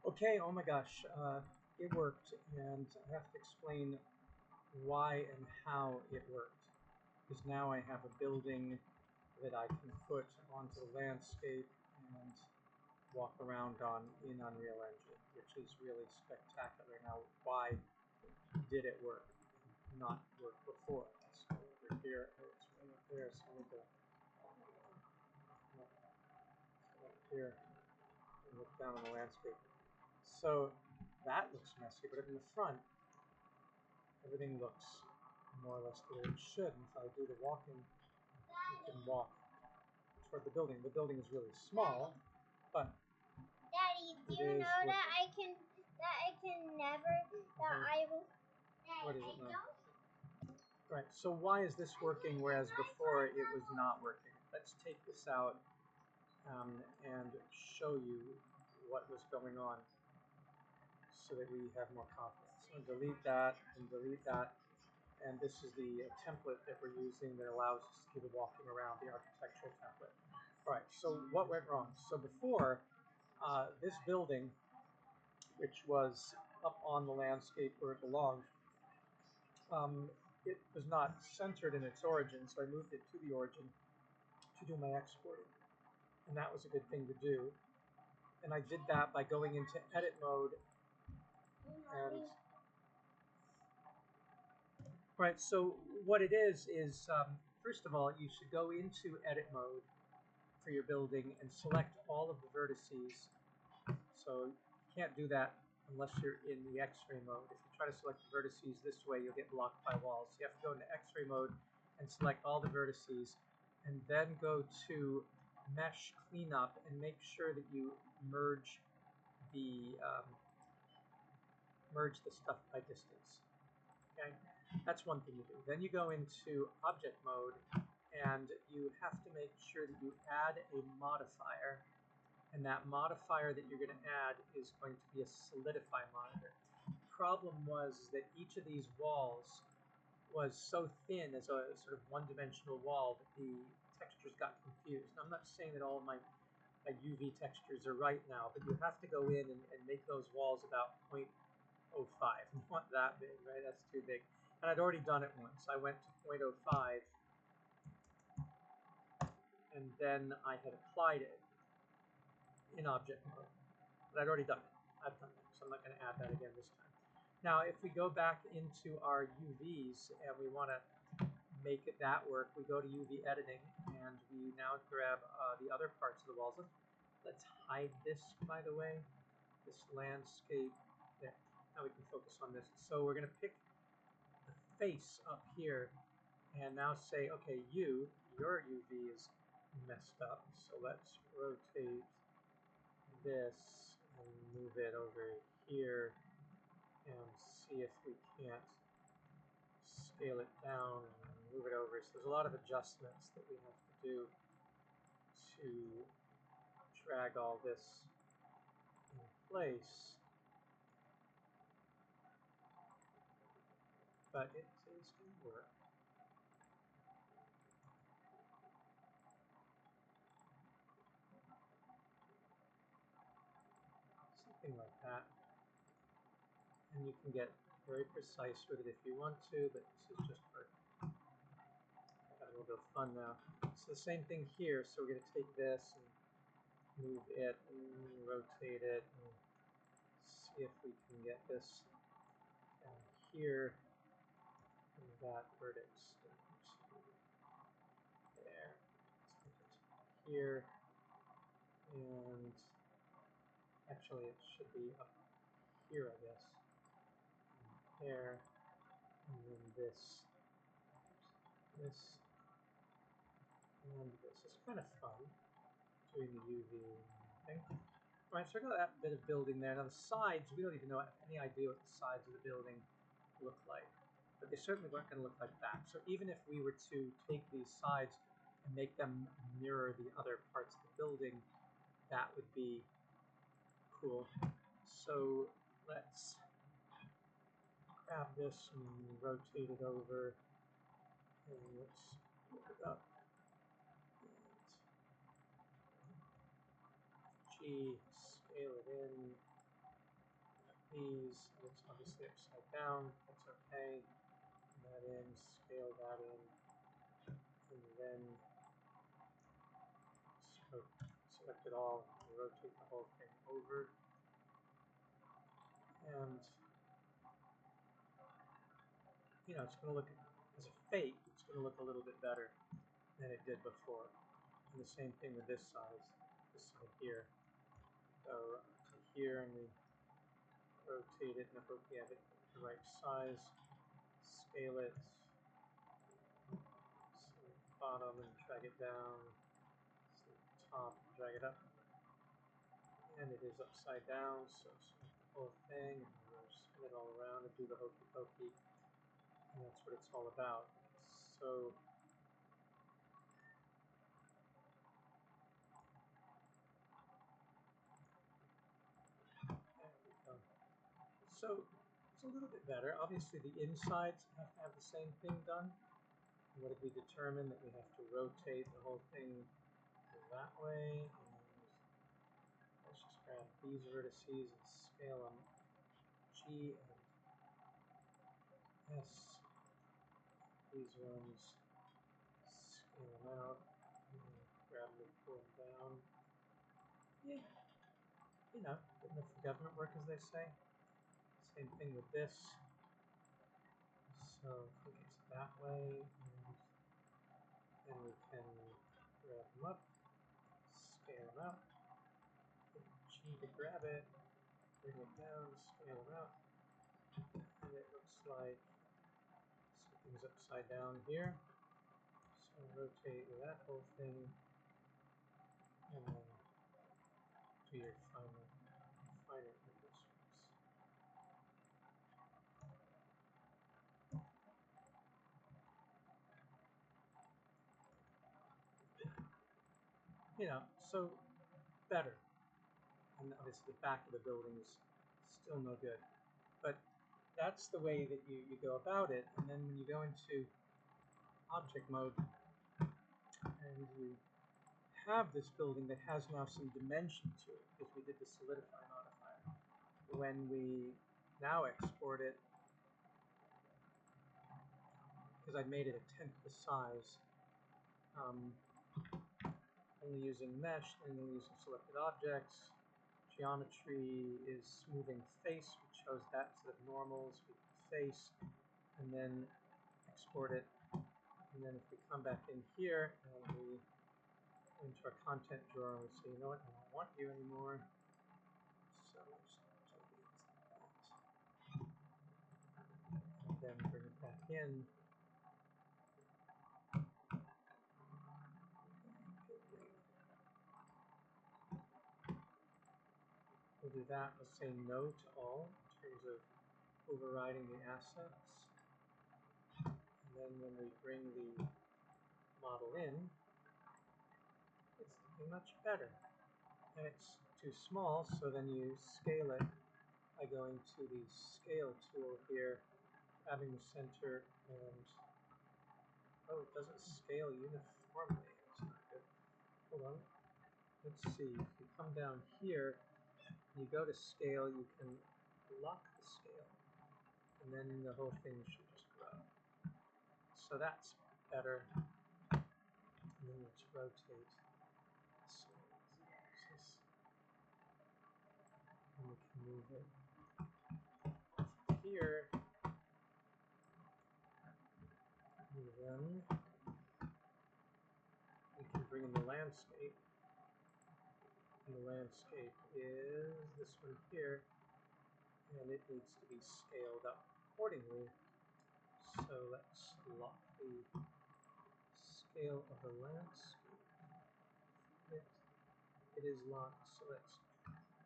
Okay, oh my gosh, it worked, and I have to explain why and how it worked. Because now I have a building that I can put onto the landscape and walk around on in Unreal Engine, which is really spectacular. Now, why did it work? Not work before. Let's go over here. Oh, it's way up there, so let me go up here and look down on the landscape. So that looks messy, but in the front, everything looks more or less the way it should. And if I do the walking, you can walk toward the building. The building is really small, but Daddy, do you know that I can never that I will. What is it now? Right. So why is this working whereas before it was not working? Let's take this out and show you what was going on so that we have more confidence. So delete that and delete that. And this is the template that we're using that allows us to do the walking around, the architectural template. All right, so what went wrong? So before, this building, which was up on the landscape where it belonged, it was not centered in its origin, so I moved it to the origin to do my exporting. And that was a good thing to do. And I did that by going into edit mode and right, so what it is first of all, you should go into edit mode for your building and select all of the vertices. So you can't do that unless you're in the X-ray mode. If you try to select the vertices this way, you'll get blocked by walls. So you have to go into X-ray mode and select all the vertices, and then go to Mesh Cleanup and make sure that you merge the stuff by distance. Okay, that's one thing you do. Then you go into Object mode, and you have to make sure that you add a modifier. And that modifier that you're going to add is going to be a solidify monitor. The problem was that each of these walls was so thin as a sort of one-dimensional wall that the textures got confused. Now, I'm not saying that all of my UV textures are right now, but you have to go in and make those walls about 0.05. You want that big, right? That's too big. And I'd already done it once. I went to 0.05, and then I had applied it in object mode. But I'd already done it. I've done it, so I'm not going to add that again this time. Now, if we go back into our UVs and we want to make it that work, we go to UV editing, and we now grab the other parts of the walls. Let's hide this, by the way, this landscape. There. Now we can focus on this. So we're going to pick the face up here and now say, okay, your UV is messed up. So let's rotate this and move it over here and see if we can't scale it down and move it over. So there's a lot of adjustments that we have to do to drag all this in place. But it seems to work. Something like that. And you can get very precise with it if you want to, but this is just for a little bit of fun now. It's the same thing here, so we're going to take this and move it and rotate it and see if we can get this down here and that vertex down to there. Let's put it here, and actually it should be up here, I guess. And there, and then this, and this. It's kind of fun doing the UV thing. All right, so I got that bit of building there. Now the sides, we don't even know any idea what the sides of the building look like, but they certainly weren't going to look like that. So even if we were to take these sides and make them mirror the other parts of the building, that would be cool. So let's grab this and rotate it over, and let's look it up. G these, and it's obviously upside down. That's okay. Put that in, scale that in, and then select it all, and rotate the whole thing over. And you know, it's going to look, as a fake, it's going to look a little bit better than it did before. And the same thing with this side here. Go to here and we rotate it, and I hope we have it the right size. Scale it, bottom, and drag it down. Top, drag it up. And it is upside down, so select the whole thing, and spin it all around and do the hokey pokey. And that's what it's all about. So there we go. So it's a little bit better. Obviously the insides have to have the same thing done. And what did we determine? That we have to rotate the whole thing that way. And let's just grab these vertices and scale them. G and S. These ones, scale them out. And grab them and pull them down. Yeah, you know, good enough for government work, as they say. Same thing with this. So I think it's that way, and then we can grab them up, scale them out, hit G to grab it, bring it down, scale them out, and it looks like something's upside down here. So rotate that whole thing, and then do your finer adjustments. You know, so better. And obviously the back of the building is still no good. But that's the way that you go about it. And then when you go into object mode and you have this building that has now some dimension to it, because we did the solidify modifier. When we now export it, because I made it a tenth the size, only using mesh, only using selected objects. Geometry is smoothing face. We chose that instead of normals. We can face, and then export it. And then if we come back in here and we go into our content drawer and we say, you know what, I don't want you anymore. So just delete that. And then bring it back in. We'll do that. We'll say no to all in terms of overriding the assets. And then when we bring the model in, it's looking much better. And it's too small, so then you scale it by going to the scale tool here, grabbing the center, and oh, it doesn't scale uniformly. That's not good. Hold on. Let's see. If you come down here, you go to scale, you can lock the scale, and then the whole thing should just grow. So that's better. And then let's rotate. So this, and we can move it here. And then we can bring in the landscape. And the landscape is this one here, and it needs to be scaled up accordingly. So let's lock the scale of the landscape. It is locked, so let's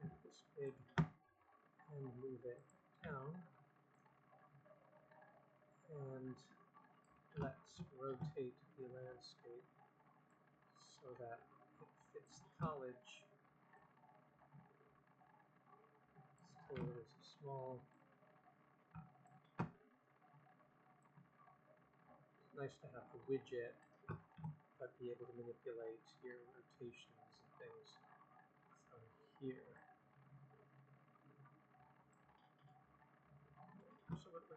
make this big and move it down. And let's rotate the landscape so that it fits the college. Still a little too small. It's nice to have the widget, but be able to manipulate your rotations and things from here.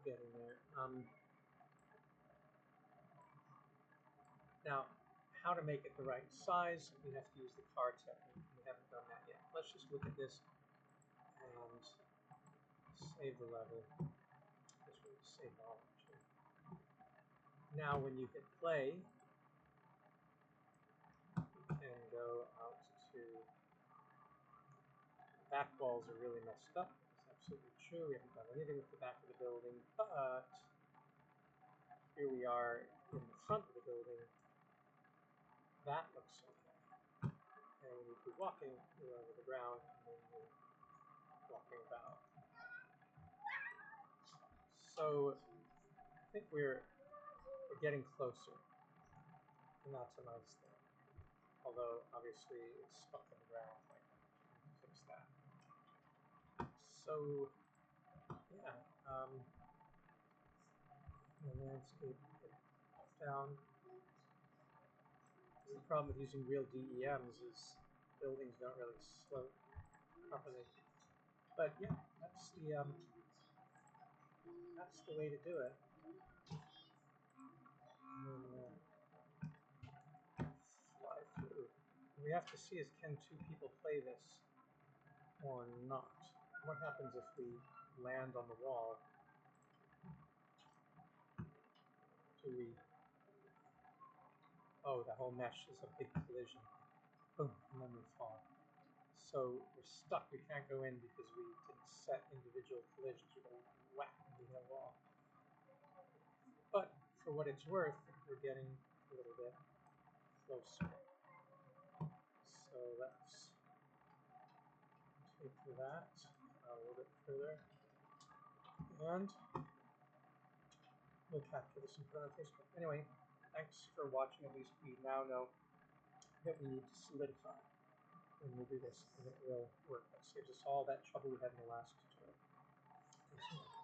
getting there. Now, how to make it the right size, we have to use the car technique. We haven't done that yet. Let's just look at this and save the level. This will save all actually. Now, when you hit play, you can go out to back walls are really messed up. It's absolutely true. We haven't done anything with the back of the building, but here we are in the front of the building. That looks okay. And we'd be walking over the ground and then we're walking about. So I think we're getting closer, and that's a nice thing. Although obviously it's stuck in the ground, like fix that. So yeah, the landscape down. The problem with using real DEMs is buildings don't really slope properly. But yeah, that's the way to do it. Fly through. We have to see is can two people play this or not. What happens if we land on the wall? Do we? Oh, the whole mesh is a big collision. Boom, and then we fall. So we're stuck. We can't go in because we didn't set individual collisions. We're going to whack into the wall. But for what it's worth, we're getting a little bit closer. So let's take that a little bit further. And we'll capture this and put it on Facebook. Anyway, thanks for watching. At least we now know that we need to solidify. And we'll do this, and it will work. That saves us all that trouble we had in the last tutorial. Thanks so much.